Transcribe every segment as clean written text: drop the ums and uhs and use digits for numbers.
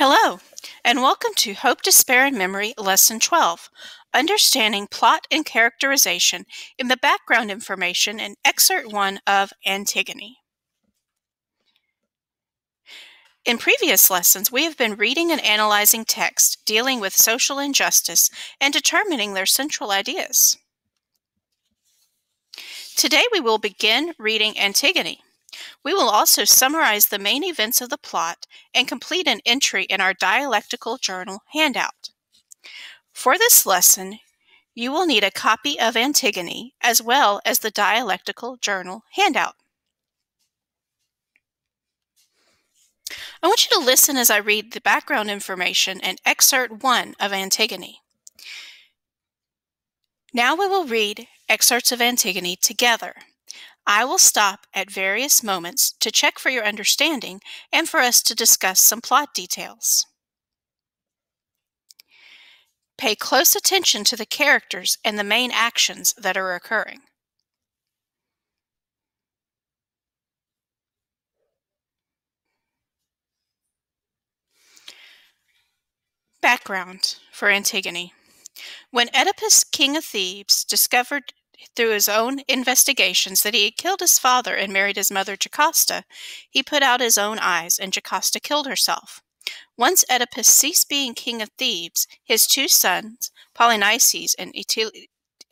Hello, and welcome to Hope, Despair, and Memory, Lesson 12, Understanding Plot and Characterization in the Background Information in Excerpt 1 of Antigone. In previous lessons, we have been reading and analyzing text dealing with social injustice and determining their central ideas. Today we will begin reading Antigone. We will also summarize the main events of the plot and complete an entry in our dialectical journal handout. For this lesson, you will need a copy of Antigone as well as the dialectical journal handout. I want you to listen as I read the background information in Excerpt 1 of Antigone. Now we will read excerpts of Antigone together. I will stop at various moments to check for your understanding and for us to discuss some plot details. Pay close attention to the characters and the main actions that are occurring. Background for Antigone. When Oedipus, king of Thebes, discovered through his own investigations that he had killed his father and married his mother Jocasta, he put out his own eyes, and Jocasta killed herself. Once Oedipus ceased being king of Thebes, his two sons, Polynices and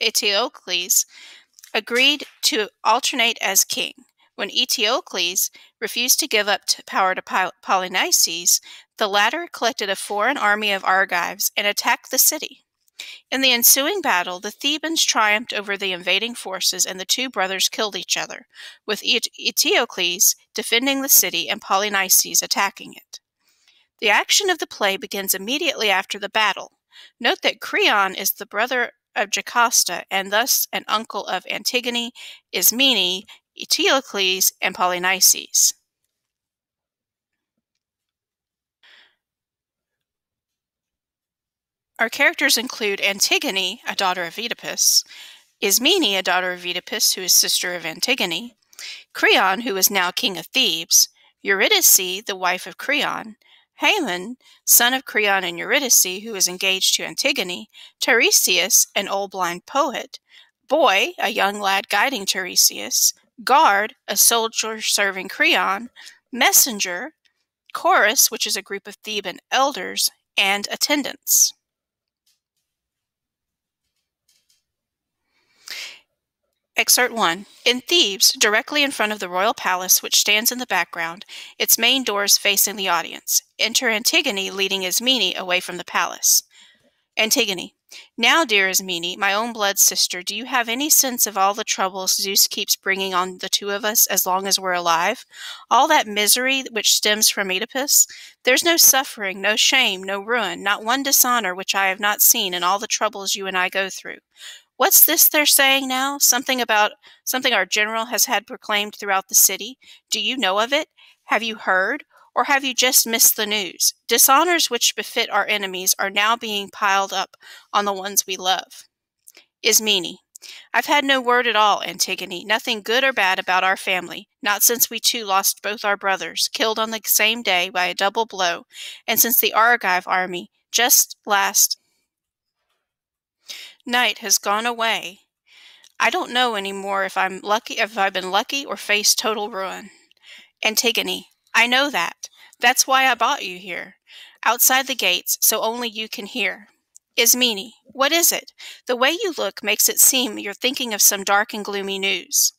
Eteocles, agreed to alternate as king. When Eteocles refused to give up power to Polynices, the latter collected a foreign army of Argives and attacked the city. In the ensuing battle, the Thebans triumphed over the invading forces, and the two brothers killed each other, with Eteocles defending the city and Polynices attacking it. The action of the play begins immediately after the battle. Note that Creon is the brother of Jocasta, and thus an uncle of Antigone, Ismene, Eteocles, and Polynices. Our characters include Antigone, a daughter of Oedipus, Ismene, a daughter of Oedipus, who is sister of Antigone, Creon, who is now king of Thebes, Eurydice, the wife of Creon, Haemon, son of Creon and Eurydice, who is engaged to Antigone, Tiresias, an old blind poet, Boy, a young lad guiding Tiresias, Guard, a soldier serving Creon, Messenger, Chorus, which is a group of Theban elders, and attendants. Excerpt 1. In Thebes, directly in front of the royal palace, which stands in the background, its main doors facing the audience. Enter Antigone leading Ismene away from the palace. Antigone. Now, dear Ismene, my own blood sister, do you have any sense of all the troubles Zeus keeps bringing on the two of us as long as we're alive? All that misery which stems from Oedipus? There's no suffering, no shame, no ruin, not one dishonor which I have not seen in all the troubles you and I go through. What's this they're saying now? Something our general has had proclaimed throughout the city? Do you know of it? Have you heard? Or have you just missed the news? Dishonors which befit our enemies are now being piled up on the ones we love. Ismene. I've had no word at all, Antigone, nothing good or bad about our family, not since we too lost both our brothers, killed on the same day by a double blow, and since the Argive army just last night has gone away. I don't know any more if I've been lucky or faced total ruin. Antigone. I know that. That's why I brought you here. Outside the gates, so only you can hear. Ismene. What is it? The way you look makes it seem you're thinking of some dark and gloomy news.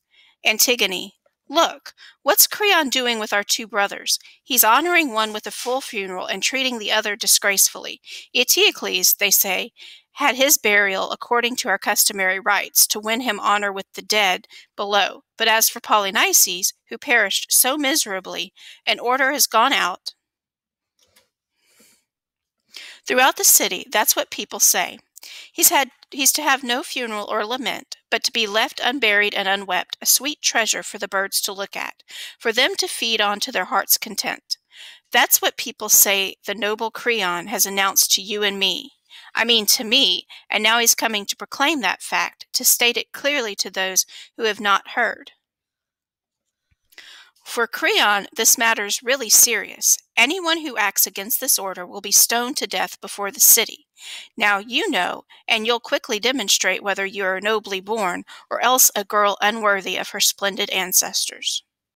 Antigone. Look, what's Creon doing with our two brothers? He's honoring one with a full funeral and treating the other disgracefully. Eteocles, they say, had his burial according to our customary rites to win him honor with the dead below. But as for Polynices, who perished so miserably, an order has gone out throughout the city, that's what people say. He's to have no funeral or lament, but to be left unburied and unwept, a sweet treasure for the birds to look at, for them to feed on to their heart's content. That's what people say the noble Creon has announced to you and me. I mean to me, and now he's coming to proclaim that fact, to state it clearly to those who have not heard. For Creon, this matter's really serious. Anyone who acts against this order will be stoned to death before the city. Now you know, and you'll quickly demonstrate whether you are nobly born or else a girl unworthy of her splendid ancestors.